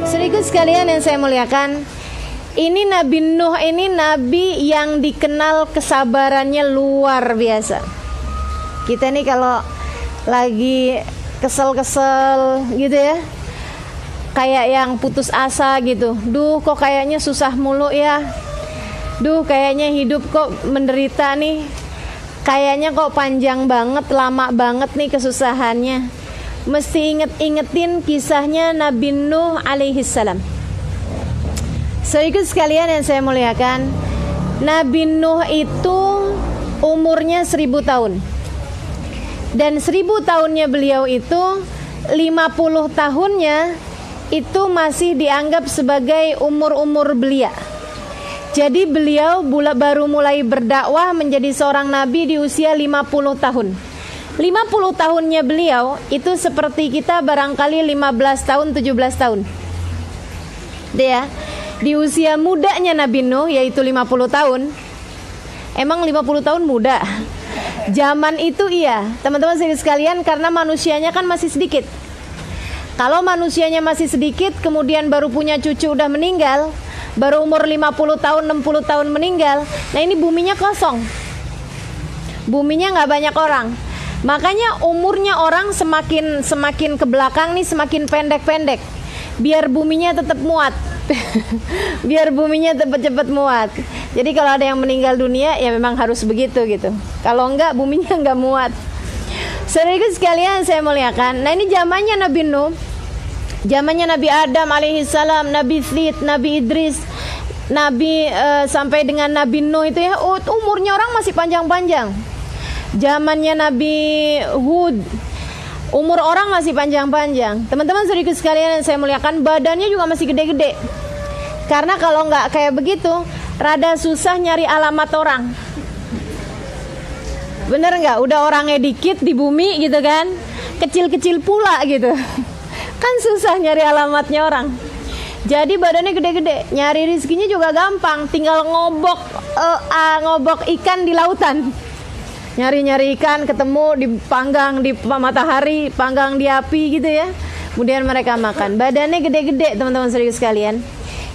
Saudaraku sekalian yang saya muliakan, ini Nabi Nuh, ini nabi yang dikenal kesabarannya luar biasa. Kita nih kalau lagi kesel-kesel gitu ya, kayak yang putus asa gitu. Duh, kok kayaknya susah mulu ya. Duh, kayaknya hidup kok menderita nih. Kayaknya kok panjang banget, lama banget nih kesusahannya. Mesti ingetin kisahnya Nabi Nuh alaihi salam. Saudaraku sekalian yang saya muliakan, Nabi Nuh itu umurnya 1000 tahun. Dan 1000 tahunnya beliau itu 50 tahunnya itu masih dianggap sebagai umur-umur belia. Jadi beliau baru mulai berdakwah menjadi seorang nabi di usia 50 tahun. 50 tahunnya beliau itu seperti kita barangkali 15 tahun, 17 tahun. Dia di usia mudanya Nabi Nuh yaitu 50 tahun. Emang 50 tahun muda? Zaman itu iya, teman-teman sekalian, karena manusianya kan masih sedikit. Kalau manusianya masih sedikit, kemudian baru punya cucu udah meninggal, baru umur 50 tahun, 60 tahun meninggal. Nah ini buminya kosong. Buminya nggak banyak orang. Makanya umurnya orang semakin ke belakang nih semakin pendek-pendek. Biar buminya tetap muat. Biar buminya cepat-cepat muat. Jadi kalau ada yang meninggal dunia ya memang harus begitu gitu. Kalau enggak buminya enggak muat. Saudaraku sekalian saya muliakan. Nah ini zamannya Nabi Nuh. Zamannya Nabi Adam alaihissalam, Nabi Thlith, Nabi Idris, Nabi sampai dengan Nabi Nuh itu ya umurnya orang masih panjang-panjang. Zamannya Nabi Hud, umur orang masih panjang-panjang. Teman-teman saudaraku sekalian yang saya muliakan, badannya juga masih gede-gede. Karena kalau nggak kayak begitu, rada susah nyari alamat orang. Bener nggak? Udah orangnya dikit di bumi gitu kan, kecil-kecil pula gitu. Kan susah nyari alamatnya orang. Jadi badannya gede-gede, nyari rezekinya juga gampang. Tinggal ngobok ikan di lautan. Nyari-nyari ikan, ketemu dipanggang di matahari, panggang di api gitu ya. Kemudian mereka makan. Badannya gede-gede teman-teman saudara sekalian.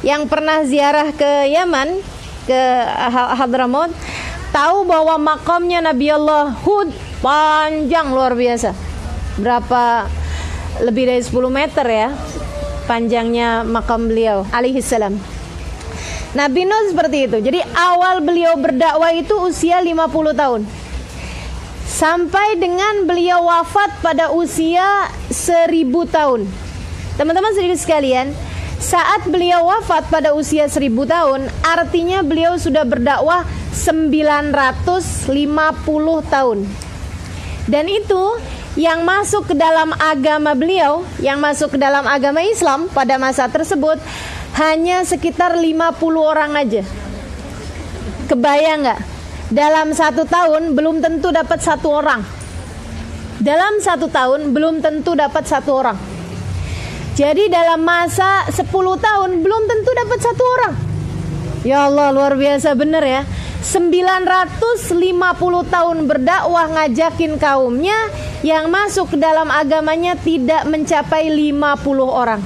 Yang pernah ziarah ke Yaman, ke Hadramaut, tahu bahwa makamnya Nabi Allah Hud panjang luar biasa. Berapa? Lebih dari 10 meter ya panjangnya makam beliau alaihi salam. Nabi Nuh seperti itu. Jadi awal beliau berdakwah itu usia 50 tahun. Sampai dengan beliau wafat pada usia 1000 tahun. Teman-teman saudara sekalian, saat beliau wafat pada usia 1000 tahun, artinya beliau sudah berdakwah 950 tahun. Dan itu yang masuk ke dalam agama beliau, yang masuk ke dalam agama Islam pada masa tersebut hanya sekitar 50 orang aja. Kebayang nggak? Dalam 1 tahun belum tentu dapat 1 orang. Dalam 1 tahun belum tentu dapat 1 orang. Jadi dalam masa 10 tahun belum tentu dapat 1 orang. Ya Allah, luar biasa bener ya. 950 tahun berdakwah ngajakin kaumnya, yang masuk ke dalam agamanya tidak mencapai 50 orang.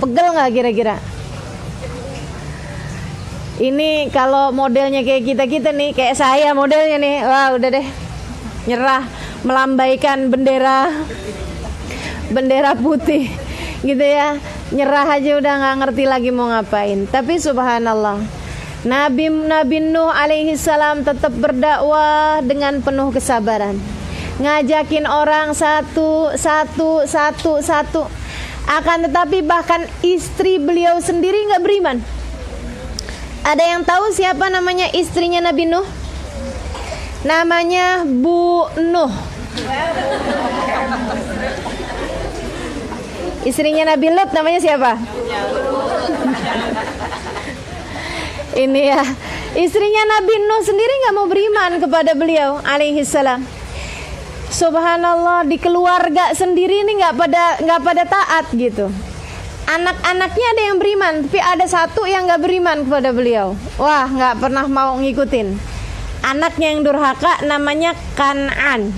Pegel nggak kira-kira? Ini kalau modelnya kayak kita nih, kayak saya modelnya nih, wah udah deh nyerah, melambaikan bendera putih gitu ya, nyerah aja udah nggak ngerti lagi mau ngapain. Tapi subhanallah, Nabi Nuh alaihi salam tetap berdakwah dengan penuh kesabaran, ngajakin orang satu. Akan tetapi bahkan istri beliau sendiri nggak beriman. Ada yang tahu siapa namanya istrinya Nabi Nuh? Namanya Bu Nuh. Istrinya Nabi Lut namanya siapa? Ini ya, istrinya Nabi Nuh sendiri nggak mau beriman kepada beliau alaihi salam. Subhanallah, di keluarga sendiri ini nggak pada taat gitu. Anak-anaknya ada yang beriman, tapi ada satu yang nggak beriman kepada beliau. Wah, nggak pernah mau ngikutin. Anaknya yang durhaka namanya Kan'an.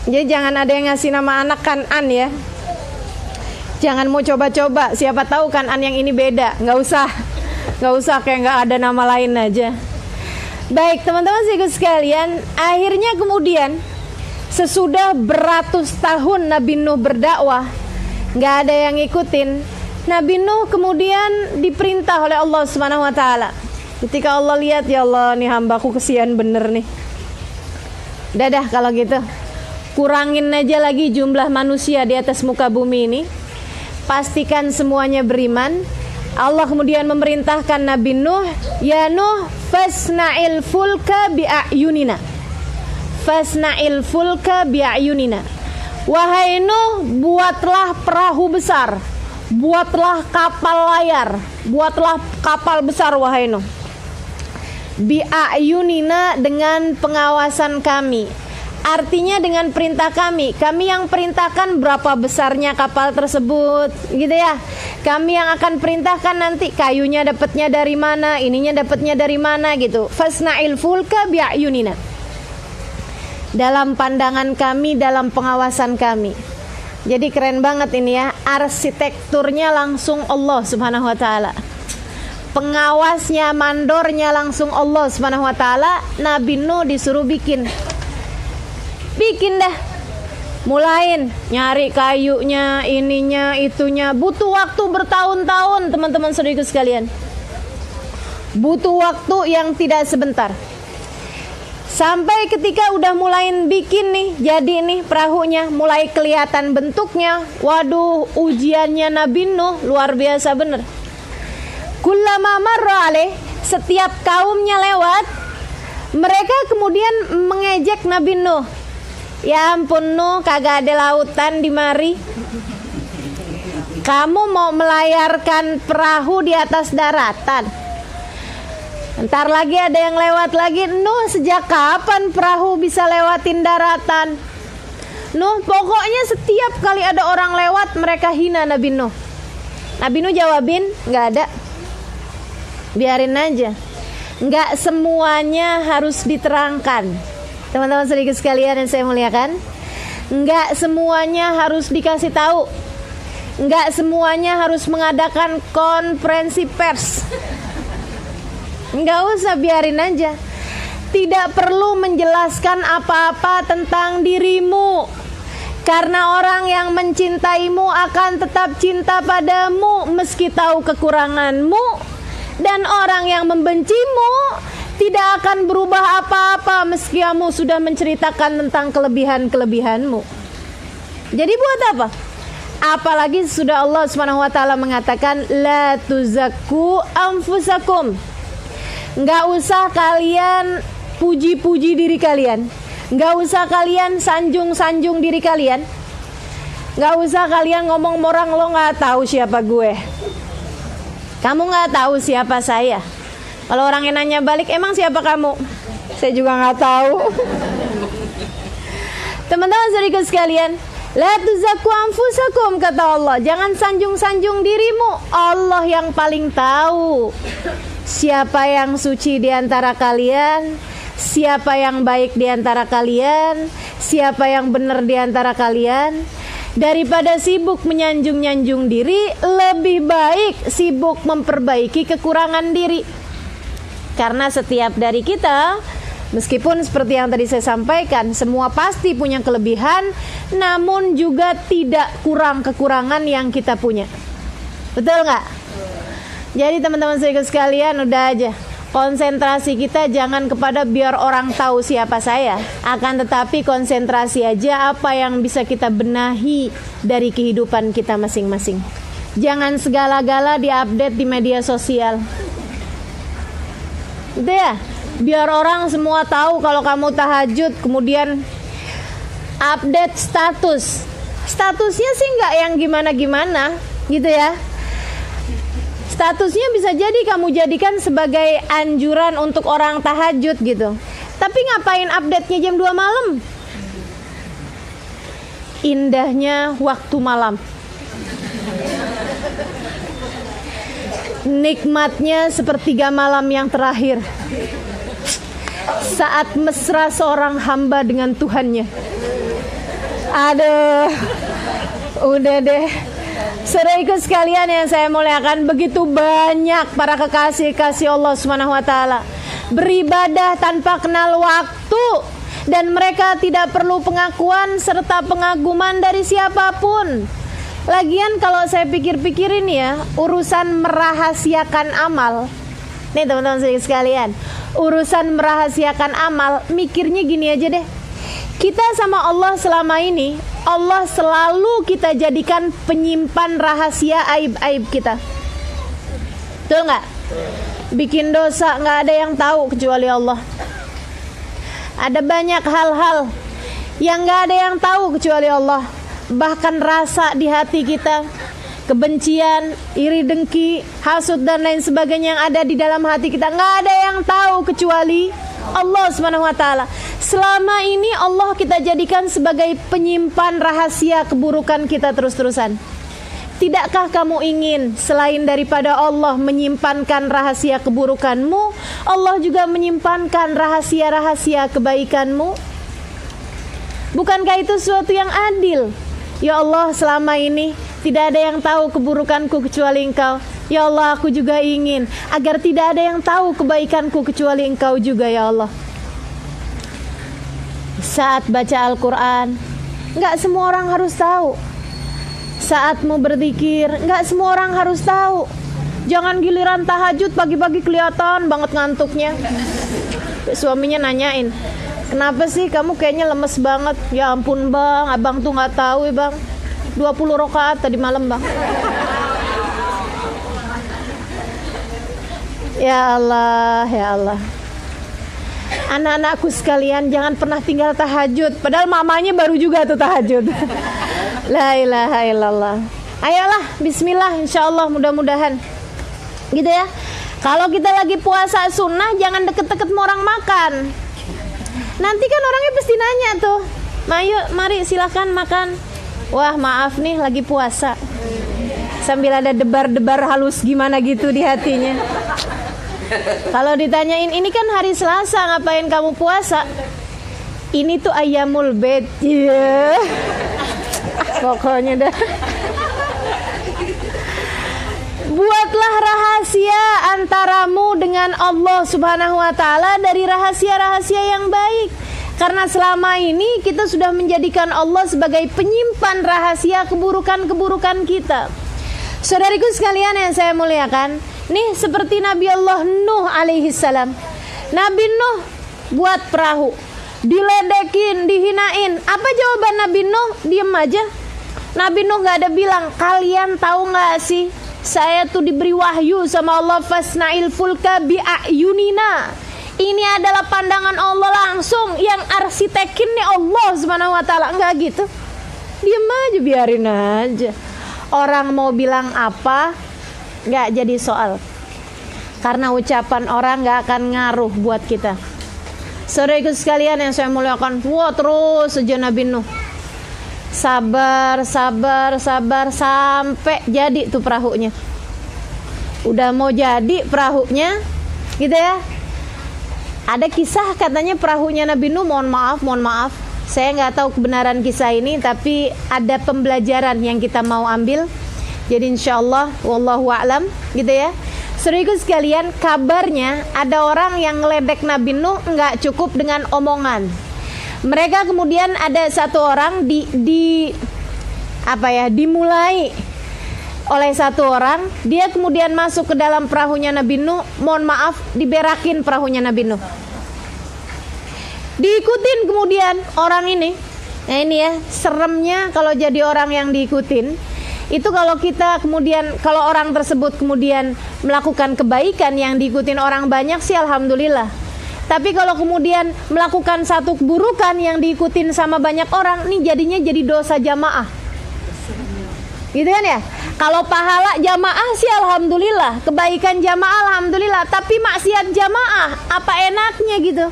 Jadi jangan ada yang ngasih nama anak Kan'an ya. Jangan mau coba-coba, siapa tahu kan yang ini beda. Nggak usah kayak nggak ada nama lain aja. Baik teman-teman sekalian, akhirnya kemudian sesudah beratus tahun Nabi Nuh berdakwah, nggak ada yang ngikutin. Nabi Nuh kemudian diperintah oleh Allah Subhanahu Wa Taala. Ketika Allah lihat, ya Allah nih hambaku kesian bener nih. Dadah kalau gitu, kurangin aja lagi jumlah manusia di atas muka bumi ini. Pastikan semuanya beriman. Allah kemudian memerintahkan Nabi Nuh, ya Nuh, fasna'il fulka bi'ayunina. Fasna'il fulka bi'ayunina. Wahai Nuh, buatlah perahu besar, buatlah kapal layar, buatlah kapal besar wahai Nuh. Bi'ayunina, dengan pengawasan kami. Artinya dengan perintah kami yang perintahkan berapa besarnya kapal tersebut, gitu ya. Kami yang akan perintahkan nanti kayunya dapatnya dari mana, ininya dapatnya dari mana, gitu. Fasna'il fulka bi'ayunina. Dalam pandangan kami, dalam pengawasan kami. Jadi keren banget ini ya, arsitekturnya langsung Allah Subhanahu Wa Taala. Pengawasnya, mandornya langsung Allah Subhanahu Wa Taala. Nabi Nuh disuruh bikin dah, mulain nyari kayunya, ininya, itunya. Butuh waktu bertahun-tahun teman-teman saudaraku sekalian. Butuh waktu yang tidak sebentar. Sampai ketika udah mulain bikin nih, jadi nih perahunya, mulai kelihatan bentuknya. Waduh, ujiannya Nabi Nuh luar biasa bener. Kullama marra alaih, setiap kaumnya lewat, mereka kemudian mengejek Nabi Nuh. Ya ampun Nuh, kagak ada lautan di mari. Kamu mau melayarkan perahu di atas daratan. Ntar lagi ada yang lewat lagi. Nuh, sejak kapan perahu bisa lewatin daratan? Nuh, pokoknya setiap kali ada orang lewat, mereka hina Nabi Nuh. Nabi Nuh jawabin, nggak ada. Biarin aja. Nggak semuanya harus diterangkan. Teman-teman sedikit sekalian yang saya muliakan, enggak semuanya harus dikasih tahu, enggak semuanya harus mengadakan konferensi pers. Enggak usah, biarin aja. Tidak perlu menjelaskan apa-apa tentang dirimu, karena orang yang mencintaimu akan tetap cinta padamu meski tahu kekuranganmu, dan orang yang membencimu tidak akan berubah apa-apa meski kamu sudah menceritakan tentang kelebihan-kelebihanmu. Jadi buat apa? Apalagi sudah Allah Subhanahu Wa Taala mengatakan la tuzakku anfusakum. Nggak usah kalian puji-puji diri kalian. Nggak usah kalian sanjung-sanjung diri kalian. Nggak usah kalian ngomong orang lo nggak tahu siapa gue. Kamu nggak tahu siapa saya. Kalau orang yang nanya balik, emang siapa kamu? Saya juga nggak tahu. Teman-teman saudaraku sekalian, la tuzakku anfusakum, kata Allah. Jangan sanjung-sanjung dirimu. Allah yang paling tahu siapa yang suci di antara kalian, siapa yang baik di antara kalian, siapa yang benar di antara kalian. Daripada sibuk menyanjung-nyanjung diri, lebih baik sibuk memperbaiki kekurangan diri. Karena setiap dari kita, meskipun seperti yang tadi saya sampaikan, semua pasti punya kelebihan, namun juga tidak kurang kekurangan yang kita punya. Betul nggak? Jadi teman-teman saya sekalian, udah aja, konsentrasi kita jangan kepada biar orang tahu siapa saya, akan tetapi konsentrasi aja apa yang bisa kita benahi dari kehidupan kita masing-masing. Jangan segala-gala diupdate di media sosial. Gitu ya, biar orang semua tahu kalau kamu tahajud, kemudian update statusnya sih nggak yang gimana-gimana gitu ya. Statusnya bisa jadi kamu jadikan sebagai anjuran untuk orang tahajud gitu. Tapi ngapain update-nya jam 2 malam? Indahnya waktu malam, nikmatnya sepertiga malam yang terakhir, saat mesra seorang hamba dengan Tuhannya. Aduh, udah deh, Saudaraku sekalian yang saya muliakan, begitu banyak para kekasih-kasih Allah Subhanahu wa taala beribadah tanpa kenal waktu, dan mereka tidak perlu pengakuan serta pengaguman dari siapapun. Lagian kalau saya pikir-pikirin ya, urusan merahasiakan amal, nih teman-teman sekalian, urusan merahasiakan amal, mikirnya gini aja deh. Kita sama Allah selama ini, Allah selalu kita jadikan penyimpan rahasia aib-aib kita. Betul nggak? Bikin dosa nggak ada yang tahu kecuali Allah. Ada banyak hal-hal yang nggak ada yang tahu kecuali Allah. Bahkan rasa di hati kita, kebencian, iri dengki, hasud dan lain sebagainya yang ada di dalam hati kita, nggak ada yang tahu kecuali Allah Subhanahu wa taala. Selama ini Allah kita jadikan sebagai penyimpan rahasia keburukan kita terus-terusan. Tidakkah kamu ingin selain daripada Allah menyimpankan rahasia keburukanmu, Allah juga menyimpankan rahasia-rahasia kebaikanmu? Bukankah itu sesuatu yang adil? Ya Allah, selama ini tidak ada yang tahu keburukanku kecuali Engkau. Ya Allah, aku juga ingin agar tidak ada yang tahu kebaikanku kecuali Engkau juga ya Allah. Saat baca Al-Quran, gak semua orang harus tahu. Saat mau berzikir, gak semua orang harus tahu. Jangan giliran tahajud pagi-pagi kelihatan banget ngantuknya. Suaminya nanyain, kenapa sih kamu kayaknya lemes banget? Ya ampun bang, abang tuh gak tahu ya bang, 20 rakaat tadi malam bang. Ya Allah, ya Allah. Anak-anakku sekalian, jangan pernah tinggal tahajud. Padahal mamanya baru juga tuh tahajud. La ilaha illallah. Ayolah, bismillah, insyaallah, mudah-mudahan. Gitu ya. Kalau kita lagi puasa sunnah, jangan deket-deket sama orang makan. Nanti kan orangnya pasti nanya tuh, "Ayo, mari silakan makan." Wah, maaf nih, lagi puasa. Sambil ada debar-debar halus gimana gitu di hatinya. Kalau ditanyain, ini kan hari Selasa, ngapain kamu puasa? Ini tuh Ayyamul Bid. Iya. Pokoknya dah. Buatlah rahasia antaramu dengan Allah Subhanahu wa taala dari rahasia-rahasia yang baik. Karena selama ini kita sudah menjadikan Allah sebagai penyimpan rahasia keburukan-keburukan kita. Saudariku sekalian yang saya muliakan, nih seperti Nabi Allah Nuh alaihi salam. Nabi Nuh buat perahu, diledekin, dihinain. Apa jawaban Nabi Nuh? Diem aja. Nabi Nuh gak ada bilang, kalian tahu gak sih, saya tuh diberi wahyu sama Allah, fasna'il fulka bi'ayunina. Ini adalah pandangan Allah langsung, yang arsitekin nih Allah Subhanahu wa taala. Enggak gitu. Diem aja, biarin aja. Orang mau bilang apa gak jadi soal, karena ucapan orang gak akan ngaruh buat kita. Saudaraku sekalian yang saya muliakan, wah terus saja Nabi Nuh sabar sampai jadi tuh perahunya. Udah mau jadi perahunya gitu ya. Ada kisah katanya perahunya Nabi Nuh, mohon maaf, saya nggak tahu kebenaran kisah ini, tapi ada pembelajaran yang kita mau ambil. Jadi insyaallah wallahu a'lam gitu ya. Saudaraku sekalian, kabarnya ada orang yang ngeledek Nabi Nuh nggak cukup dengan omongan. Mereka kemudian ada satu orang dimulai oleh satu orang, dia kemudian masuk ke dalam perahunya Nabi Nuh, mohon maaf, diberakin perahunya Nabi Nuh. Diikutin kemudian orang ini. Nah ini ya, seremnya kalau jadi orang yang diikutin. Itu kalau kita kemudian, kalau orang tersebut kemudian melakukan kebaikan yang diikutin orang banyak sih alhamdulillah. Tapi kalau kemudian melakukan satu keburukan yang diikutin sama banyak orang, nih jadinya jadi dosa jamaah. Gitu kan ya? Kalau pahala jamaah sih alhamdulillah, kebaikan jamaah alhamdulillah, tapi maksiat jamaah apa enaknya gitu.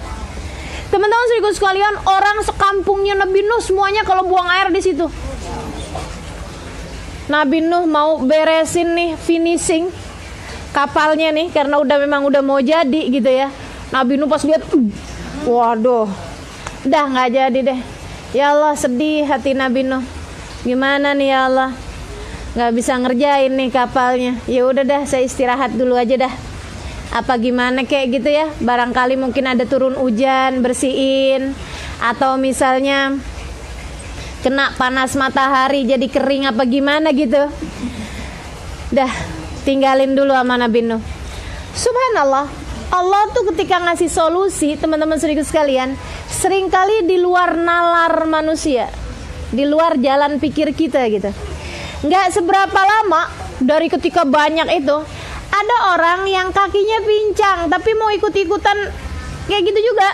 Teman-teman saudaraku sekalian, orang sekampungnya Nabi Nuh semuanya kalau buang air di situ. Nabi Nuh mau beresin nih, finishing kapalnya nih, karena memang udah mau jadi gitu ya. Nabi Nuh pas lihat, waduh, udah nggak jadi deh. Ya Allah, sedih hati Nabi Nuh. Gimana nih ya Allah? nggak bisa ngerjain nih kapalnya. Ya udah dah, saya istirahat dulu aja dah. Apa gimana kayak gitu ya? Barangkali mungkin ada turun hujan, bersihin, atau misalnya kena panas matahari jadi kering apa gimana gitu. Dah, tinggalin dulu sama Nabi Nuh. Subhanallah, Allah tuh ketika ngasih solusi, teman-teman saudaraku sekalian, seringkali di luar nalar manusia, di luar jalan pikir kita gitu. Nggak seberapa lama dari ketika banyak itu, ada orang yang kakinya pincang tapi mau ikut-ikutan kayak gitu juga.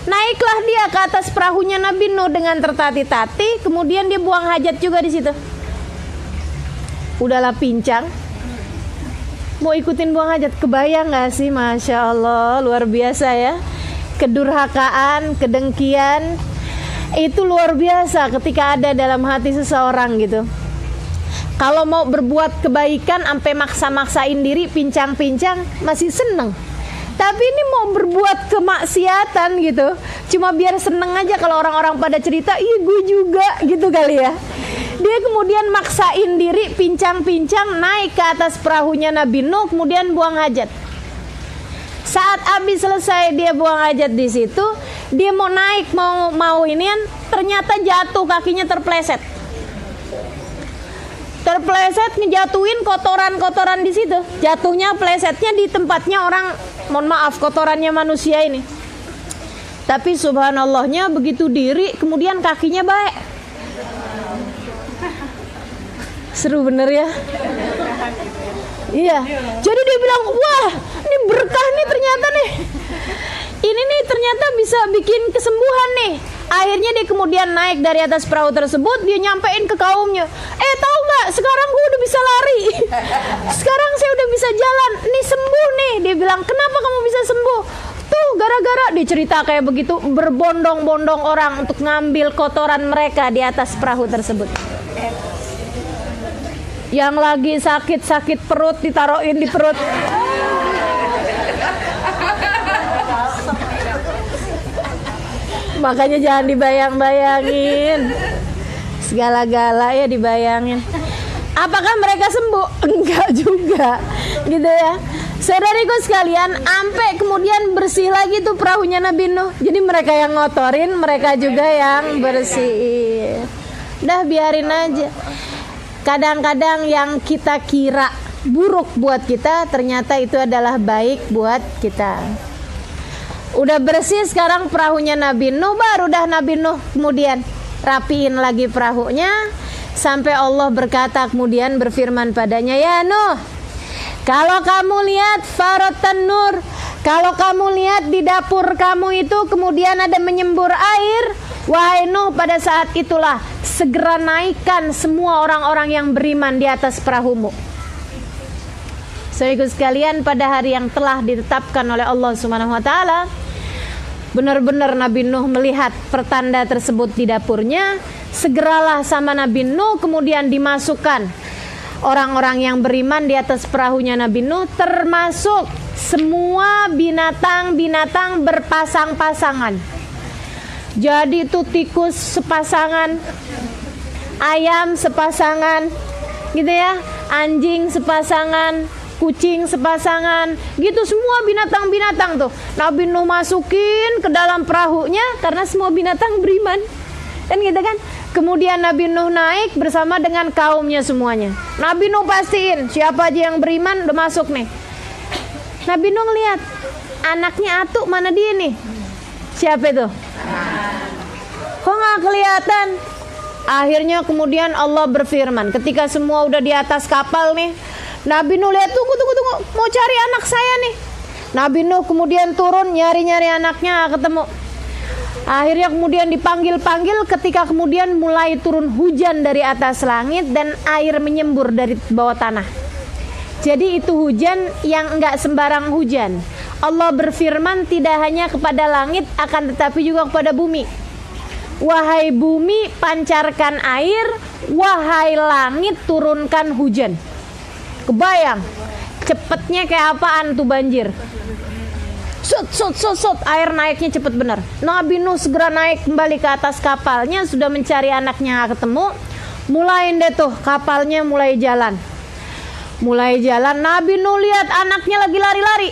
Naiklah dia ke atas perahunya Nabi Nuh dengan tertati-tati, kemudian dia buang hajat juga di situ. Udahlah pincang, mau ikutin buang hajat. Kebayang gak sih? Masya Allah, luar biasa ya. Kedurhakaan, kedengkian, itu luar biasa ketika ada dalam hati seseorang gitu. Kalau mau berbuat kebaikan sampai maksa-maksain diri, pincang-pincang, masih seneng. Tapi ini mau berbuat kemaksiatan gitu, cuma biar seneng aja kalau orang-orang pada cerita, iya gue juga gitu kali ya. Dia kemudian maksain diri, pincang-pincang, naik ke atas perahunya Nabi Nuh, kemudian buang hajat. Saat habis selesai dia buang hajat di situ, dia mau naik, mau inian, ternyata jatuh, kakinya terpleset. Terpleset, ngejatuhin kotoran-kotoran di situ. Jatuhnya, plesetnya di tempatnya orang, mohon maaf, kotorannya manusia ini. Tapi subhanallahnya begitu diri, kemudian kakinya baik. Seru bener ya. Iya. Jadi dia bilang, wah, ini berkah nih ternyata nih. Ini nih ternyata bisa bikin kesembuhan nih. Akhirnya dia kemudian naik dari atas perahu tersebut, dia nyampein ke kaumnya. Tahu nggak? Sekarang gue udah bisa lari. Sekarang saya udah bisa jalan. Nih sembuh nih. Dia bilang, kenapa kamu bisa sembuh? Tuh gara-gara, dia cerita kayak begitu, berbondong-bondong orang untuk ngambil kotoran mereka di atas perahu tersebut. Yang lagi sakit-sakit perut ditaruhin di perut. Makanya jangan dibayang-bayangin. Segala-gala ya dibayangin. Apakah mereka sembuh? Enggak juga. Gitu ya. Saudariku sekalian, ampe kemudian bersih lagi tuh perahunya Nabi Nuh. Jadi mereka yang ngotorin, mereka juga yang bersih. Dah biarin aja. Kadang-kadang yang kita kira buruk buat kita, ternyata itu adalah baik buat kita. Udah bersih sekarang perahunya Nabi Nuh, baru dah Nabi Nuh kemudian rapiin lagi perahunya, sampai Allah berkata kemudian berfirman padanya, ya Nuh, kalau kamu lihat faratan nur, kalau kamu lihat di dapur kamu itu kemudian ada menyembur air, wahai Nuh, pada saat itulah segera naikkan semua orang-orang yang beriman di atas perahumu. Saudaraku sekalian, pada hari yang telah ditetapkan oleh Allah Subhanahu wa taala, benar-benar Nabi Nuh melihat pertanda tersebut di dapurnya. Segeralah sama Nabi Nuh kemudian dimasukkan orang-orang yang beriman di atas perahunya Nabi Nuh, termasuk semua binatang-binatang berpasang-pasangan. Jadi itu tikus sepasangan, ayam sepasangan, gitu ya, anjing sepasangan, kucing sepasangan, gitu semua binatang-binatang tuh Nabi Nuh masukin ke dalam perahunya karena semua binatang beriman. Kan gitu kan? Kemudian Nabi Nuh naik bersama dengan kaumnya semuanya. Nabi Nuh pastiin siapa aja yang beriman udah masuk nih. Nabi Nuh ngeliat anaknya Atuk, mana dia nih? Siapa itu? Kok nggak kelihatan? Akhirnya kemudian Allah berfirman, ketika semua udah di atas kapal nih, Nabi Nuh lihat, tunggu, mau cari anak saya nih. Nabi Nuh kemudian turun nyari-nyari anaknya, ketemu. Akhirnya kemudian dipanggil-panggil, ketika kemudian mulai turun hujan dari atas langit dan air menyembur dari bawah tanah. Jadi itu hujan yang enggak sembarang hujan. Allah berfirman tidak hanya kepada langit, akan tetapi juga kepada bumi. Wahai bumi, pancarkan air, wahai langit, turunkan hujan. Kebayang cepetnya kayak apaan tuh banjir. Sut, air naiknya cepet bener. Nabi Nuh segera naik kembali ke atas kapalnya, sudah mencari anaknya ketemu. mulai deh tuh kapalnya mulai jalan. Nabi Nuh lihat anaknya lagi lari-lari.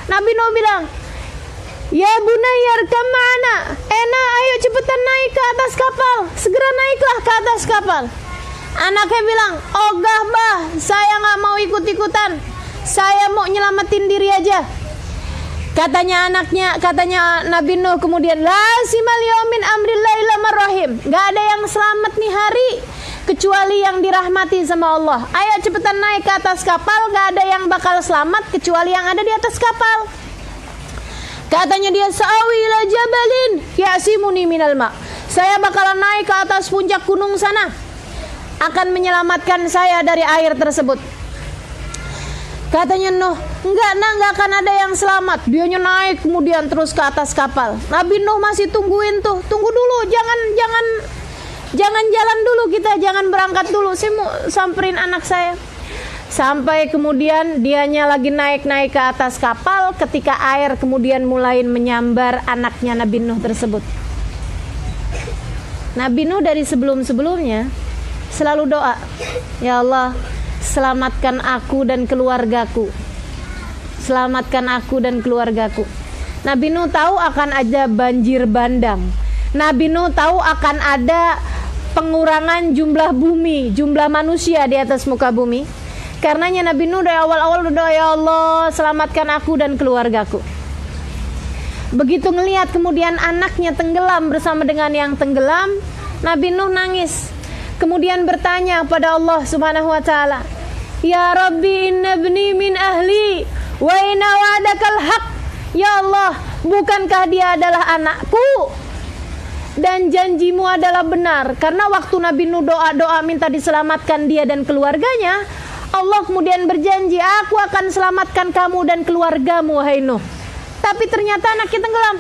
Nabi Nuh bilang, "Ya Bunayyar kamana, ayo cepetan naik ke atas kapal, segera naiklah ke atas kapal." Anaknya bilang, "Ogah bah, saya nggak mau ikut-ikutan, saya mau nyelamatin diri aja." Katanya Nabi Nuh kemudian, "La simal yaumin amrillahi lamarrahim." Nggak ada yang selamat nih hari kecuali yang dirahmati sama Allah. Ayo cepetan naik ke atas kapal, nggak ada yang bakal selamat kecuali yang ada di atas kapal. Katanya dia, "Sa'awi ila jabalin ya'simuni minal ma." Saya bakalan naik ke atas puncak gunung sana, akan menyelamatkan saya dari air tersebut. Katanya Nuh, enggak akan ada yang selamat. Dianya naik kemudian terus ke atas kapal. Nabi Nuh masih tungguin tuh. Tunggu dulu, jangan jalan dulu kita, jangan berangkat dulu. Saya mau samperin anak saya. Sampai kemudian dianya lagi naik ke atas kapal ketika air kemudian mulai menyambar anaknya Nabi Nuh tersebut. Nabi Nuh dari sebelum-sebelumnya selalu doa, "Ya Allah, selamatkan aku dan keluargaku. Selamatkan aku dan keluargaku." Nabi Nuh tahu akan ada banjir bandang. Nabi Nuh tahu akan ada pengurangan jumlah manusia di atas muka bumi. Karenanya Nabi Nuh dari awal-awal berdoa, "Ya Allah, selamatkan aku dan keluargaku." Begitu ngelihat kemudian anaknya tenggelam bersama dengan yang tenggelam, Nabi Nuh nangis. Kemudian bertanya kepada Allah Subhanahu wa taala, "Ya Rabbi, inna ibni min ahli wa inna wa'dakal haq." Ya Allah, bukankah dia adalah anakku dan janjimu adalah benar? Karena waktu Nabi Nuh doa minta diselamatkan dia dan keluarganya, Allah kemudian berjanji, "Aku akan selamatkan kamu dan keluargamu, wahai Nuh." Tapi ternyata anaknya tenggelam.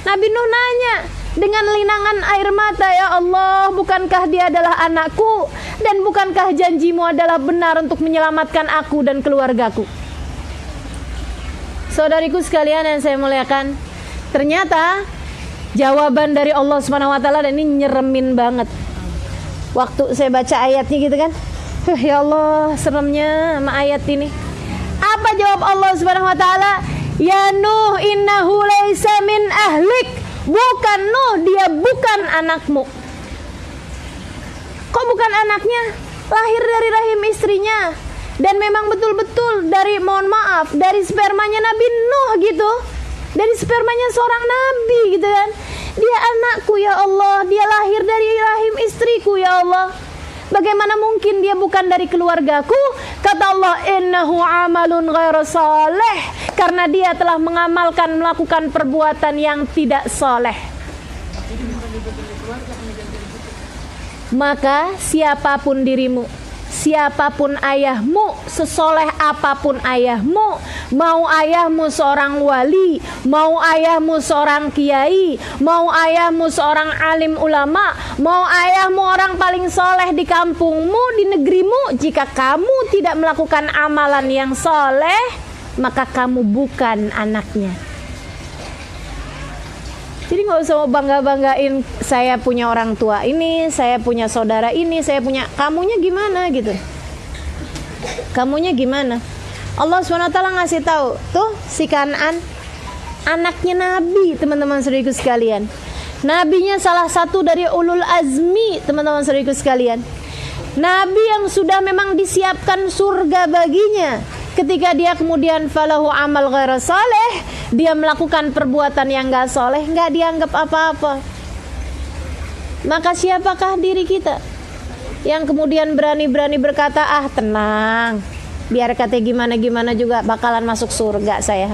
Nabi Nuh nanya dengan linangan air mata, "Ya Allah, bukankah dia adalah anakku dan bukankah janjimu adalah benar untuk menyelamatkan aku dan keluargaku?" Saudariku sekalian yang saya muliakan, ternyata jawaban dari Allah Subhanahu wa taala, dan ini nyeremin banget. Waktu saya baca ayatnya gitu kan, ya Allah, seremnya sama ayat ini. Apa jawab Allah Subhanahu wa taala? "Ya Nuh, innahu laisa min ahlik." Bukan Nuh, dia bukan anakmu. Kok bukan anaknya? Lahir dari rahim istrinya. Dan memang betul-betul dari, mohon maaf, dari spermanya Nabi Nuh gitu. Dari spermanya seorang nabi gitu kan. Dia anakku ya Allah, dia lahir dari rahim istriku ya Allah. Bagaimana mungkin dia bukan dari keluargaku? Kata Allah, "Innahu amalun ghairu saleh." Karena dia telah melakukan perbuatan yang tidak saleh. Maka siapapun dirimu, siapapun ayahmu, sesoleh apapun ayahmu, mau ayahmu seorang wali, mau ayahmu seorang kiai, mau ayahmu seorang alim ulama, mau ayahmu orang paling soleh di kampungmu, di negerimu, jika kamu tidak melakukan amalan yang soleh, maka kamu bukan anaknya. Jadi gak usah bangga-banggain saya punya orang tua ini, saya punya saudara ini, saya punya, kamunya gimana gitu. Kamunya gimana? Allah SWT ngasih tahu, tuh si Kan'an anaknya Nabi, teman-teman saudariku sekalian. Nabinya salah satu dari ulul azmi, teman-teman saudariku sekalian. Nabi yang sudah memang disiapkan surga baginya. Ketika dia kemudian falahu amal ghairu saleh, dia melakukan perbuatan yang gak soleh, gak dianggap apa-apa. Maka siapakah diri kita yang kemudian berani-berani berkata, "Ah tenang, biar kata gimana-gimana juga bakalan masuk surga saya."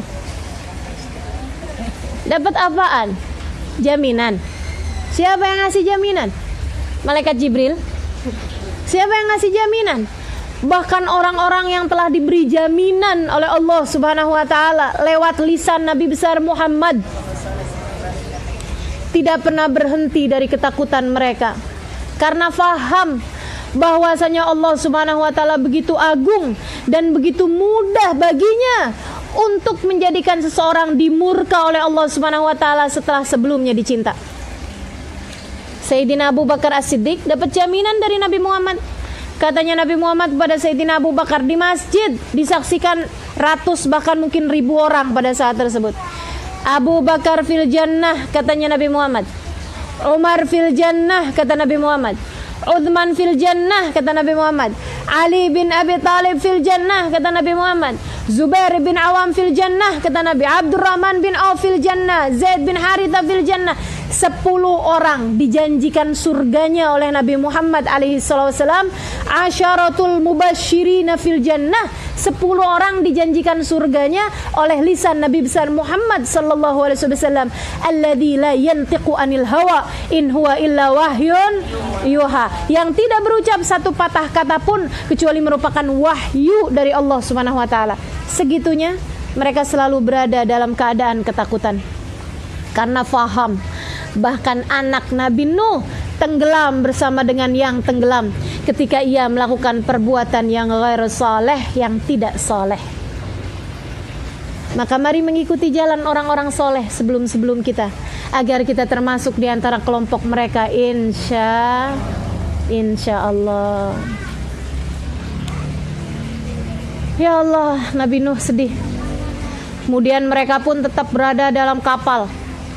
Dapat apaan? Jaminan. Siapa yang ngasih jaminan? Malaikat Jibril. Siapa yang ngasih jaminan? Bahkan orang-orang yang telah diberi jaminan oleh Allah Subhanahu wa taala lewat lisan Nabi besar Muhammad tidak pernah berhenti dari ketakutan mereka, karena faham bahwasanya Allah Subhanahu wa taala begitu agung dan begitu mudah baginya untuk menjadikan seseorang dimurka oleh Allah Subhanahu wa taala setelah sebelumnya dicinta. Sayyidina Abu Bakar As-Siddiq dapat jaminan dari Nabi Muhammad. Katanya Nabi Muhammad kepada Sayyidina Abu Bakar, di masjid disaksikan ratus bahkan mungkin ribu orang pada saat tersebut. Abu Bakar fil jannah, katanya Nabi Muhammad. Umar fil jannah, kata Nabi Muhammad. Uthman fil jannah, kata Nabi Muhammad. Ali bin Abi Talib fil jannah, kata Nabi Muhammad. Zubair bin Awam fil jannah, kata Nabi. Abdurrahman bin Auf fil jannah. Zaid bin Haritha fil jannah. 10 orang dijanjikan surganya oleh Nabi Muhammad alaihi wasallam. Asyaratul mubasyirina fil jannah. 10 orang dijanjikan surganya oleh lisan Nabi besar Muhammad sallallahu alaihi wasallam. Alladzi la yantiqu anil hawa in huwa illa wahyun yuha. Yang tidak berucap satu patah kata pun kecuali merupakan wahyu dari Allah Subhanahu wa taala. Segitunya mereka selalu berada dalam keadaan ketakutan karena faham. Bahkan anak Nabi Nuh tenggelam bersama dengan yang tenggelam ketika ia melakukan perbuatan yang ghair saleh, yang tidak saleh. Maka mari mengikuti jalan orang-orang soleh sebelum-sebelum kita, agar kita termasuk di antara kelompok mereka, insya Allah. Ya Allah, Nabi Nuh sedih. Kemudian mereka pun tetap berada dalam kapal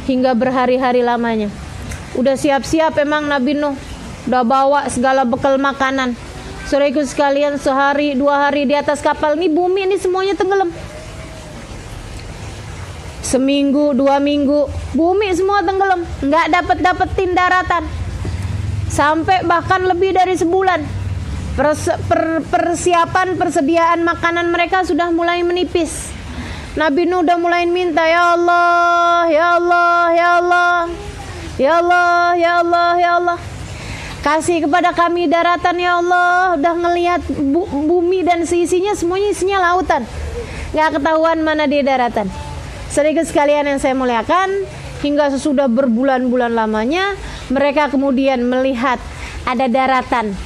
hingga berhari-hari lamanya. Udah siap-siap emang Nabi Nuh, udah bawa segala bekal makanan. Saudaraku sekalian, sehari 2 hari di atas kapal ini, bumi ini semuanya tenggelam. Seminggu 2 minggu bumi semua tenggelam, nggak dapetin daratan. Sampai bahkan lebih dari sebulan. Persiapan persediaan makanan mereka sudah mulai menipis. Nabi Nuh udah mulai minta, ya Allah, ya Allah, ya Allah, ya Allah, ya Allah, ya Allah, kasih kepada kami daratan ya Allah. Udah ngelihat bumi dan seisinya, semuanya isinya lautan, nggak ketahuan mana dia daratan. Sedikit sekalian yang saya muliakan, hingga sesudah berbulan-bulan lamanya mereka kemudian melihat ada daratan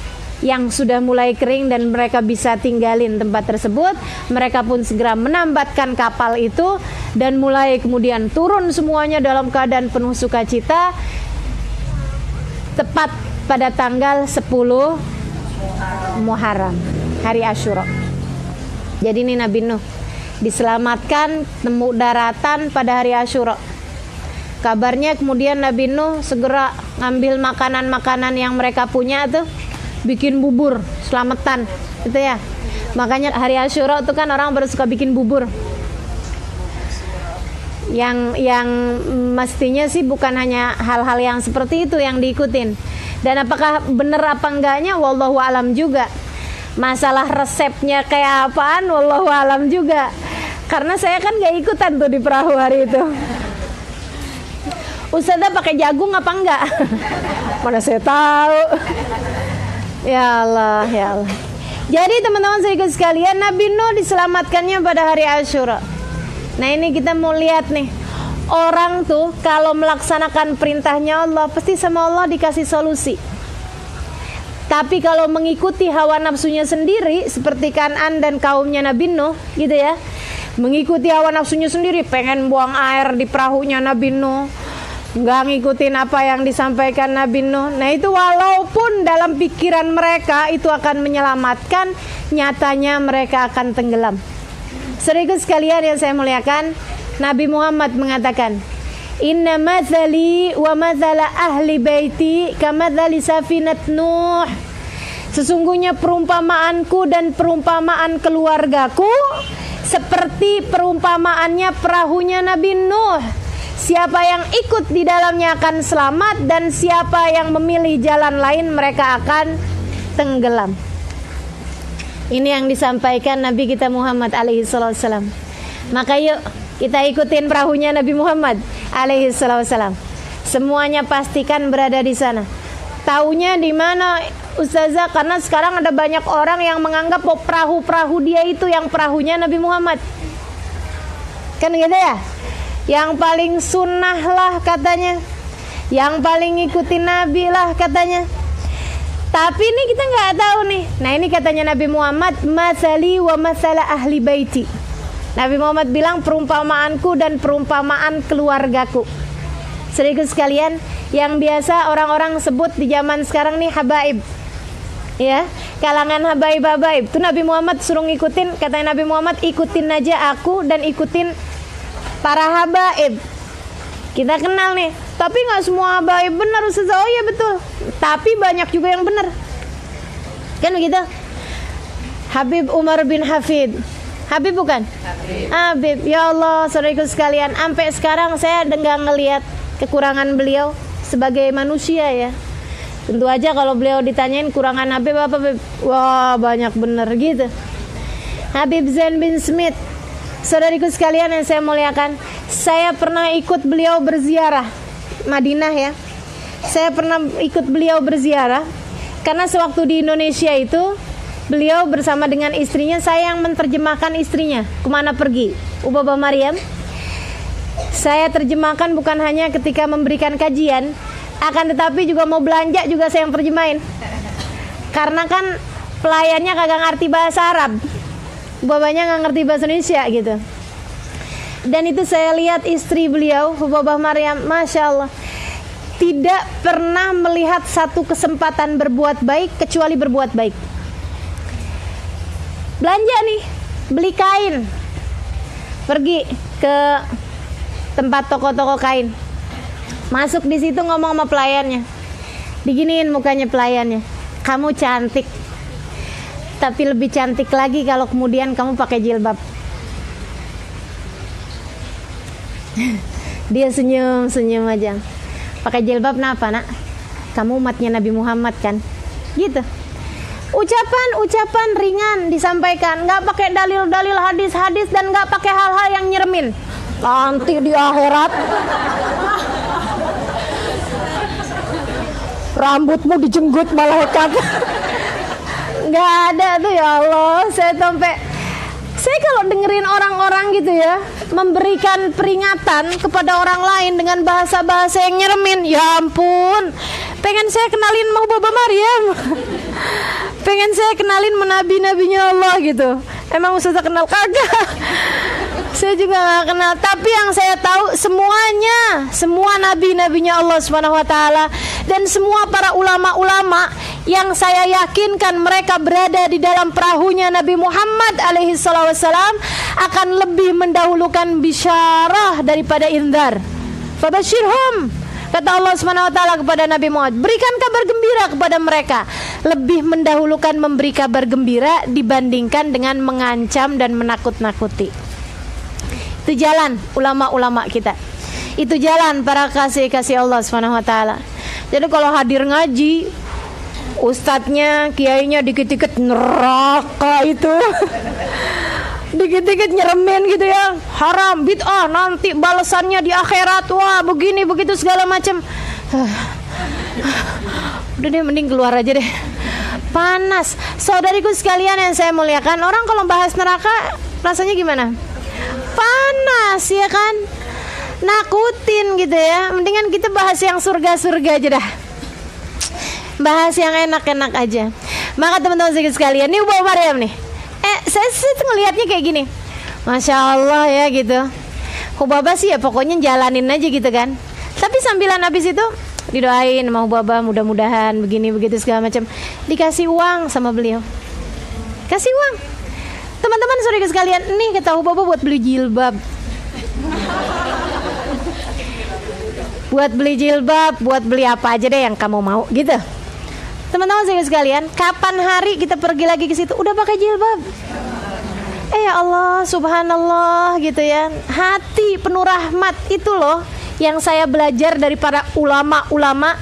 yang sudah mulai kering dan mereka bisa tinggalin tempat tersebut. Mereka pun segera menambatkan kapal itu dan mulai kemudian turun semuanya dalam keadaan penuh sukacita, tepat pada tanggal 10 Muharram, hari Asyura. Jadi ini Nabi Nuh diselamatkan, temu daratan pada hari Asyura. Kabarnya kemudian Nabi Nuh segera ngambil makanan-makanan yang mereka punya tuh, bikin bubur selamatan gitu ya. Makanya hari Asyura itu kan orang baru suka bikin bubur. Yang mestinya sih bukan hanya hal-hal yang seperti itu yang diikutin. Dan apakah benar apa enggaknya, wallahu alam juga. Masalah resepnya kayak apaan, wallahu alam juga. Karena saya kan gak ikutan tuh di perahu hari itu. Ustazah pakai jagung apa enggak? Mana saya tahu. Ya Allah, ya Allah. Jadi teman-teman saudara sekalian, Nabi Nuh diselamatkannya pada hari Asyura. Nah ini kita mau lihat nih, orang tuh kalau melaksanakan perintahnya Allah pasti sama Allah dikasih solusi. Tapi kalau mengikuti hawa nafsunya sendiri, seperti Kan'an dan kaumnya Nabi Nuh gitu ya, mengikuti hawa nafsunya sendiri, pengen buang air di perahunya Nabi Nuh, nggak ngikutin apa yang disampaikan Nabi Nuh. Nah itu walaupun dalam pikiran mereka itu akan menyelamatkan, nyatanya mereka akan tenggelam. Saudaraku sekalian yang saya muliakan, Nabi Muhammad mengatakan, inna mathali wa mathala ahli baiti kamathali safinat Nuh. Sesungguhnya perumpamaanku dan perumpamaan keluargaku seperti perumpamaannya perahunya Nabi Nuh. Siapa yang ikut di dalamnya akan selamat, dan siapa yang memilih jalan lain mereka akan tenggelam. Ini yang disampaikan Nabi kita Muhammad alaihi wasallam. Maka yuk kita ikutin perahunya Nabi Muhammad alaihi wasallam. Semuanya pastikan berada di sana. Taunya di mana Ustazah? Karena sekarang ada banyak orang yang menganggap perahu-perahu dia itu yang perahunya Nabi Muhammad. Kan gitu ya? Yang paling sunnah lah katanya, yang paling ngikutin Nabi lah katanya. Tapi ini kita nggak tahu nih. Nah ini katanya Nabi Muhammad, masali wa masala ahli baiti. Nabi Muhammad bilang perumpamaanku dan perumpamaan keluargaku. Saudaraku sekalian, yang biasa orang-orang sebut di zaman sekarang nih habaib. Ya, kalangan habaib-habaib. Tuh Nabi Muhammad suruh ngikutin, katanya Nabi Muhammad, ikutin aja aku dan ikutin para habaib. Kita kenal nih, tapi nggak semua habaib benar Ustazah. Oh iya betul, tapi banyak juga yang benar. Kan begitu? Habib Umar bin Hafid. Habib bukan? Habib. Ya Allah, saudaraku sekalian, sampai sekarang saya nggak ngelihat kekurangan beliau sebagai manusia ya. Tentu aja kalau beliau ditanyain kurangan Habib apa, Habib? Wah banyak bener gitu. Habib Zain bin Smith, saudariku sekalian yang saya muliakan, saya pernah ikut beliau berziarah Madinah ya. Saya pernah ikut beliau berziarah karena sewaktu di Indonesia itu beliau bersama dengan istrinya, saya yang menerjemahkan istrinya kemana pergi, Ubabah Maryam. Saya terjemahkan bukan hanya ketika memberikan kajian, akan tetapi juga mau belanja juga saya yang terjemahin. Karena kan pelayannya kagak ngerti bahasa Arab, babanya nggak ngerti bahasa Indonesia gitu. Dan itu saya lihat istri beliau, Ubabah Maryam, Masya Allah, tidak pernah melihat satu kesempatan berbuat baik kecuali berbuat baik. Belanja nih, beli kain, pergi ke tempat toko-toko kain, masuk di situ ngomong sama pelayannya, diginiin mukanya pelayannya, kamu cantik, tapi lebih cantik lagi kalau kemudian kamu pakai jilbab. Dia senyum aja. Pakai jilbab kenapa nak? Kamu umatnya Nabi Muhammad kan? Gitu. Ucapan ringan disampaikan, nggak pakai dalil-dalil hadis-hadis dan nggak pakai hal-hal yang nyeremin. Nanti di akhirat rambutmu dijenggut malaikat. Nggak ada tuh, ya Allah. Saya kalau dengerin orang-orang gitu ya, memberikan peringatan kepada orang lain dengan bahasa-bahasa yang nyeremin, ya ampun, pengen saya kenalin mau Baba Maryam, pengen saya kenalin menabi-nabinya Allah gitu. Emang Ustazah kenal? Kagak. Saya juga gak kenal, tapi yang saya tahu semuanya, semua nabi-nabinya Allah Subhanahu wa taala dan semua para ulama-ulama yang saya yakinkan mereka berada di dalam perahunya Nabi Muhammad alaihi wassalam akan lebih mendahulukan bisyarah daripada indar. Fabashirhum, kata Allah Subhanahu wa taala kepada Nabi Muhammad, berikan kabar gembira kepada mereka. Lebih mendahulukan memberi kabar gembira dibandingkan dengan mengancam dan menakut-nakuti. Itu jalan ulama-ulama kita. Itu jalan para kasih-kasih Allah Subhanahu wa taala. Jadi kalau hadir ngaji, ustadznya, kiainya dikit-dikit neraka itu. Dikit-dikit nyeremin gitu ya. Haram, bid'ah, nanti balasannya di akhirat. Wah, begini begitu segala macam. Udah deh, mending keluar aja deh. Panas. Saudariku sekalian yang saya muliakan, orang kalau bahas neraka rasanya gimana? Panas ya kan, nakutin gitu ya. Mendingan kita bahas yang surga-surga aja dah, bahas yang enak-enak aja. Maka teman-teman sekalian, ini Ubah Maryam nih, saya ngelihatnya kayak gini, Masya Allah ya gitu. Ubaba sih ya pokoknya jalanin aja gitu kan. Tapi sambilan habis itu didoain sama Ubaba, mudah-mudahan begini begitu segala macam. Dikasih uang sama beliau, kasih uang. Teman-teman saudara sekalian, nih kata Ubaba buat beli jilbab, buat beli jilbab, buat beli apa aja deh yang kamu mau gitu. Teman-teman saudara sekalian, kapan hari kita pergi lagi ke situ udah pakai jilbab? Ya Allah, subhanallah gitu ya. Hati penuh rahmat itu loh yang saya belajar dari para ulama-ulama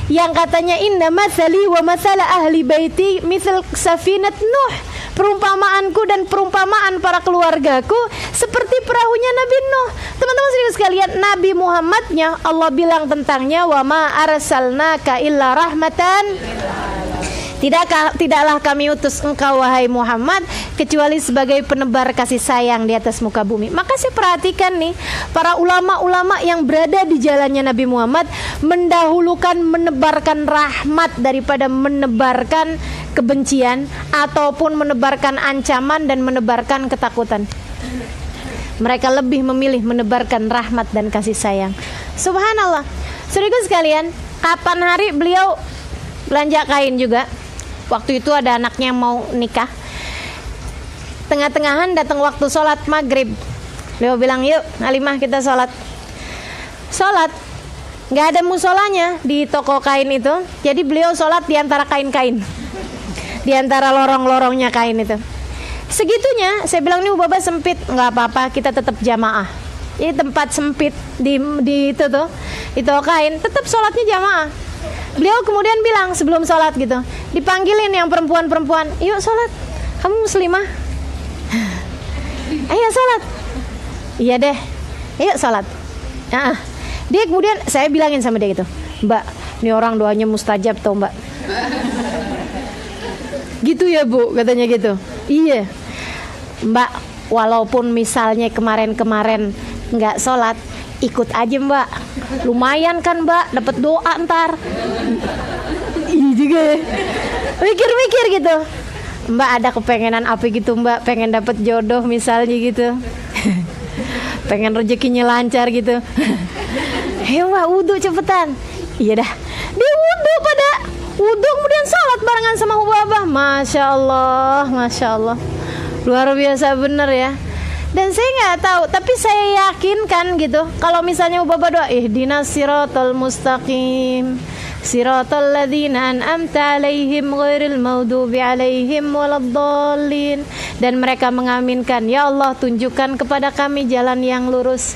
yang katanya inna matsali wa matsala ahli baiti mitsal safinat Nuh. Perumpamaanku dan perumpamaan para keluargaku seperti perahunya Nabi Nuh. Teman-teman sekalian, Nabi Muhammadnya Allah bilang tentangnya wa ma arsalnaka illa rahmatan. Tidaklah kami utus engkau wahai Muhammad kecuali sebagai penebar kasih sayang di atas muka bumi. Maka saya perhatikan nih, para ulama-ulama yang berada di jalannya Nabi Muhammad mendahulukan menebarkan rahmat daripada menebarkan kebencian ataupun menebarkan ancaman dan menebarkan ketakutan. Mereka lebih memilih menebarkan rahmat dan kasih sayang. Subhanallah. Saudaraku sekalian, kapan hari beliau belanja kain juga. Waktu itu ada anaknya yang mau nikah. Tengah-tengahan datang waktu sholat maghrib. Beliau bilang, yuk Halimah kita sholat. Sholat, nggak ada musolanya di toko kain itu. Jadi beliau sholat di antara kain-kain, di antara lorong-lorongnya kain itu. Segitunya, saya bilang, ini Baba sempit. Nggak apa-apa, kita tetap jamaah. Ini tempat sempit di itu tuh, di toko kain, tetap sholatnya jamaah. Beliau kemudian bilang sebelum sholat gitu, dipanggilin yang perempuan-perempuan, yuk sholat, kamu muslimah, ayo sholat. Iya deh, yuk sholat. Dia kemudian, saya bilangin sama dia gitu, Mbak, ini orang doanya mustajab tau Mbak. Gitu ya Bu, katanya gitu. Iya Mbak, walaupun misalnya kemarin-kemarin nggak sholat, ikut aja Mbak, lumayan kan Mbak, dapat doa ntar. Iya juga ya, mikir-mikir gitu. Mbak ada kepengenan apa gitu Mbak, pengen dapat jodoh misalnya gitu. Pengen rezekinya lancar gitu. Ayo Mbak, wudhu cepetan. Iya dah, dia wudhu kemudian sholat barengan sama Baba. Masya Allah, Masya Allah, luar biasa bener ya. Dan saya nggak tahu, tapi saya yakin kan gitu, kalau misalnya Baba doa, ihdinas siratal mustaqim, siratal ladzina an'amta alaihim ghairil maghdubi alaihim waladdallin, dan mereka mengaminkan, ya Allah tunjukkan kepada kami jalan yang lurus,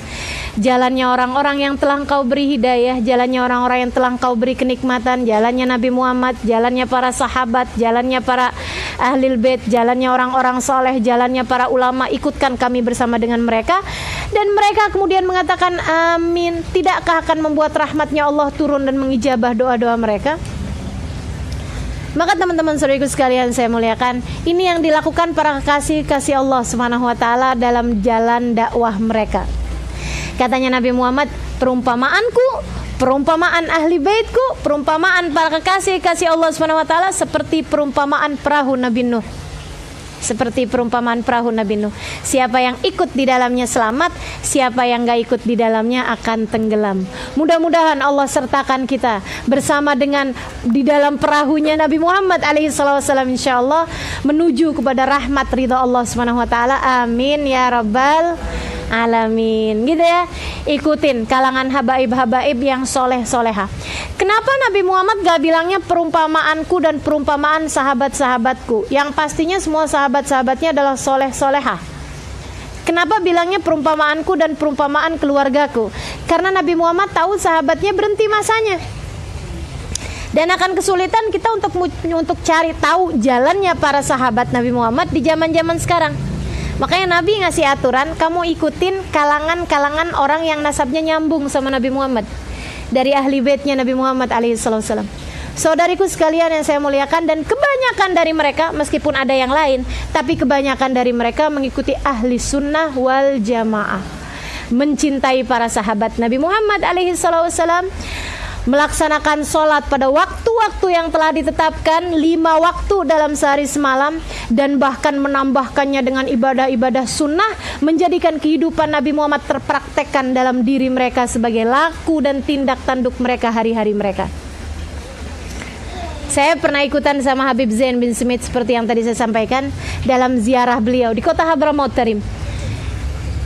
jalannya orang-orang yang telah Engkau beri hidayah, jalannya orang-orang yang telah Engkau beri kenikmatan, jalannya Nabi Muhammad, jalannya para sahabat, jalannya para ahlul bait, jalannya orang-orang soleh, jalannya para ulama, ikutkan kami bersama dengan mereka. Dan mereka kemudian mengatakan amin. Tidakkah akan membuat rahmatnya Allah turun dan mengijabah doa-doa mereka? Maka teman-teman saudaraku sekalian saya muliakan, ini yang dilakukan para kekasih Allah Subhanahu wa taala dalam jalan dakwah mereka. Katanya Nabi Muhammad, perumpamaanku, perumpamaan ahli baitku, perumpamaan para kekasih Allah Subhanahu wa taala seperti perumpamaan perahu Nabi Nuh. Seperti perumpamaan perahu Nabi Nuh. Siapa yang ikut di dalamnya selamat, siapa yang gak ikut di dalamnya akan tenggelam. Mudah-mudahan Allah sertakan kita bersama dengan di dalam perahunya Nabi Muhammad alaihissalam, insyaallah menuju kepada rahmat ridha Allah Subhanahu wa taala. Amin ya rabbal alamin. Gitu ya. Ikutin kalangan habaib-habaib yang soleh-soleha. Kenapa Nabi Muhammad gak bilangnya perumpamaanku dan perumpamaan sahabat-sahabatku? Yang pastinya semua sahabat-sahabatnya adalah soleh-soleha. Kenapa bilangnya perumpamaanku dan perumpamaan keluargaku? Karena Nabi Muhammad tahu sahabatnya berhenti masanya. Dan akan kesulitan kita untuk cari tahu jalannya para sahabat Nabi Muhammad di zaman-zaman sekarang. Makanya Nabi ngasih aturan, kamu ikutin kalangan-kalangan orang yang nasabnya nyambung sama Nabi Muhammad, dari ahli baitnya Nabi Muhammad alaihissalam. Saudariku sekalian yang saya muliakan, dan kebanyakan dari mereka, meskipun ada yang lain, tapi kebanyakan dari mereka mengikuti ahli sunnah wal jamaah, mencintai para sahabat Nabi Muhammad alaihissalam, melaksanakan sholat pada waktu-waktu yang telah ditetapkan, 5 waktu dalam sehari semalam, dan bahkan menambahkannya dengan ibadah-ibadah sunnah, menjadikan kehidupan Nabi Muhammad terpraktekkan dalam diri mereka sebagai laku dan tindak tanduk mereka hari-hari mereka. Saya pernah ikutan sama Habib Zain bin Smith seperti yang tadi saya sampaikan dalam ziarah beliau di kota Hadramaut Tarim.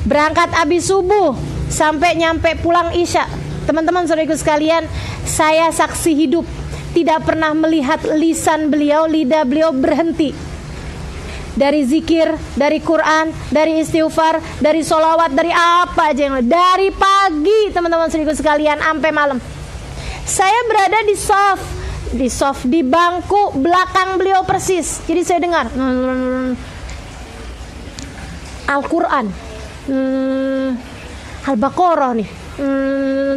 Berangkat abis subuh sampai nyampe pulang isya. Teman-teman saudaraku sekalian, saya saksi hidup, tidak pernah melihat lisan beliau, lidah beliau berhenti. Dari zikir, dari Quran, dari istighfar, dari sholawat, dari apa aja yang dari pagi teman-teman saudaraku sekalian sampai malam. Saya berada di soft di bangku belakang beliau persis. Jadi saya dengar Al-Quran, Al-Baqarah nih.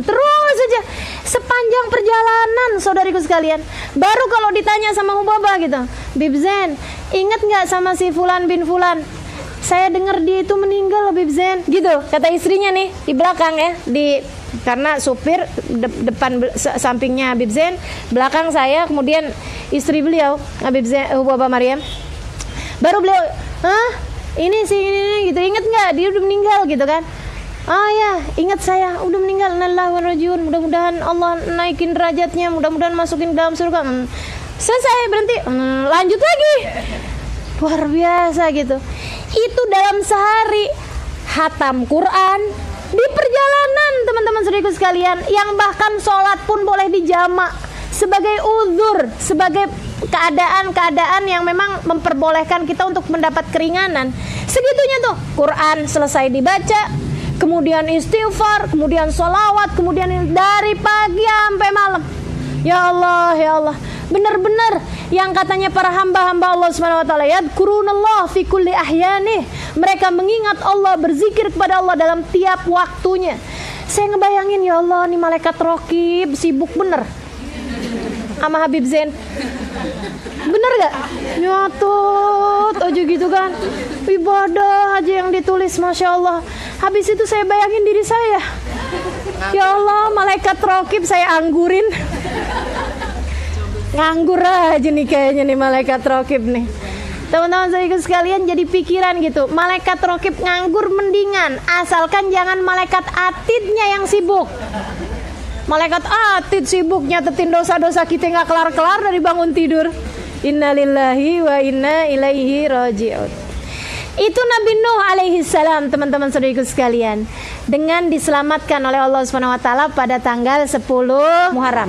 Terus saja sepanjang perjalanan saudariku sekalian. Baru kalau ditanya sama Hubaba gitu, Bib Zain, ingat gak sama si Fulan bin Fulan? Saya dengar dia itu meninggal Bib Zain. Gitu kata istrinya nih di belakang ya, karena supir depan sampingnya Habib Zain, belakang saya, kemudian istri beliau Habib Zain, Hubaba Maryam. Baru beliau, ini sih ini gitu, inget nggak dia udah meninggal gitu kan? Ah ya, ingat saya udah meninggal, innalillahi wa inna ilaihi raji'un. Mudah-mudahan Allah naikin derajatnya, mudah-mudahan masukin dalam surga. Selesai, berhenti. Lanjut lagi. Luar biasa gitu. Itu dalam sehari hatam Quran di perjalanan, teman-teman saudaraku sekalian, yang bahkan sholat pun boleh dijamak sebagai uzur, sebagai keadaan-keadaan yang memang memperbolehkan kita untuk mendapat keringanan. Segitunya tuh, Quran selesai dibaca, kemudian istighfar, kemudian sholawat, kemudian dari pagi sampai malam. Ya Allah, ya Allah, benar-benar yang katanya para hamba-hamba Allah Subhanahu wa taala, yadkurunallah fi kulli ahyanih. Mereka mengingat Allah, berzikir kepada Allah dalam tiap waktunya. Saya ngebayangin, ya Allah, nih malaikat raqib sibuk bener sama Habib Zain. Bener gak? Nyatut aja gitu kan, ibadah aja yang ditulis, Masya Allah. Habis itu saya bayangin diri saya, ya Allah, malaikat raqib saya anggurin. Nganggur aja nih kayaknya nih malaikat raqib nih. Teman-teman saya sekalian, jadi pikiran gitu, malaikat raqib nganggur mendingan, asalkan jangan malaikat atidnya yang sibuk. Malaikat atid sibuk nyatetin dosa-dosa kita nggak kelar-kelar dari bangun tidur. Innalillahi wa inna ilaihi raji'un. Itu Nabi Nuh alaihi salam, teman-teman saudariku sekalian, dengan diselamatkan oleh Allah Subhanahu wa taala pada tanggal 10 Muharram.